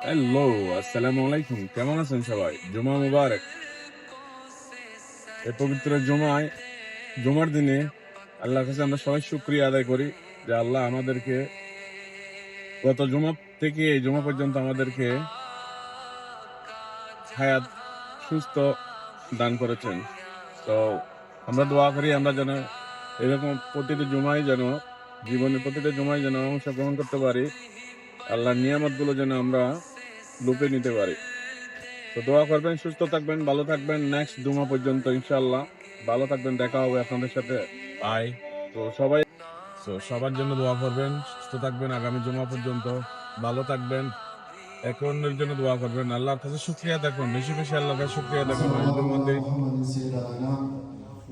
Hello, আসসালামু আলাইকুম। কেমন আছেন সবাই? জুমা মুবারক। এই পবিত্র জুমার দিনে আল্লাহর কাছে আমরা সবাই শুকরিয়া আদায় করি যে আল্লাহ আমাদেরকে গত জুমা থেকে এই জুমা পর্যন্ত আমাদেরকে হায়াত সুস্থ দান করেছেন। তো আমরা দোয়া করি আমরা যেন এরকম প্রতিটি জুমায় যেন অংশগ্রহণ করতে পারি, আল্লাহর নিয়ামতগুলো যেন আমরা লুপে নিতে পারি। তো দোয়া করবেন, সুস্থ থাকবেন, ভালো থাকবেন। নেক্সট জুমা পর্যন্ত ইনশাআল্লাহ ভালো থাকবেন, দেখা হবে আপনাদের সাথে। বাই। সবার জন্য দোয়া করবেন, সুস্থ থাকবেন আগামী জুমা পর্যন্ত, ভালো থাকবেন। একে অন্যের জন্য দোয়া করবেন। আল্লাহর কাছে শুকরিয়া দেখুন, বেশি বেশি আল্লাহর কাছে শুকরিয়া দেখুন। محمد سيد الأنام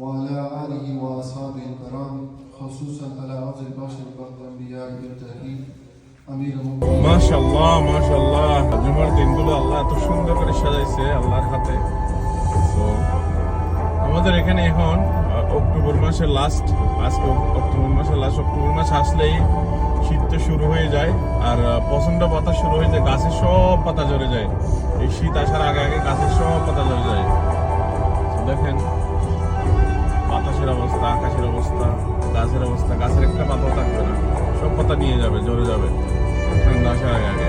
وعلى آله وأصحابه الكرام خصوصا على أفضل البشر بعد الأنبياء بالتأكيد أمير المؤمنين মাশাআল্লাহ মাশাআল্লাহ, জুমার দিনগুলো আল্লাহ এত সুন্দর করে সাজাইছে আল্লাহর হাতে। তো আমাদের এখানে এখন অক্টোবর মাসের লাস্ট, আজকে অক্টোবর মাসের লাস্ট। অক্টোবর মাস আসলেই শীত তো শুরু হয়ে যায় আর প্রচন্ড বাতাস শুরু হয়ে যায়, গাছের সব পাতা ঝরে যায়। এই শীত আসার আগে আগে গাছের সব পাতা ঝরে যায়। দেখেন বাতাসের অবস্থা, আকাশের অবস্থা, গাছের অবস্থা, গাছের একটা পাতাও থাকবে না, সব পাতা নিয়ে যাবে, ঝরে যাবে ঠান্ডা আসার আগে আগে।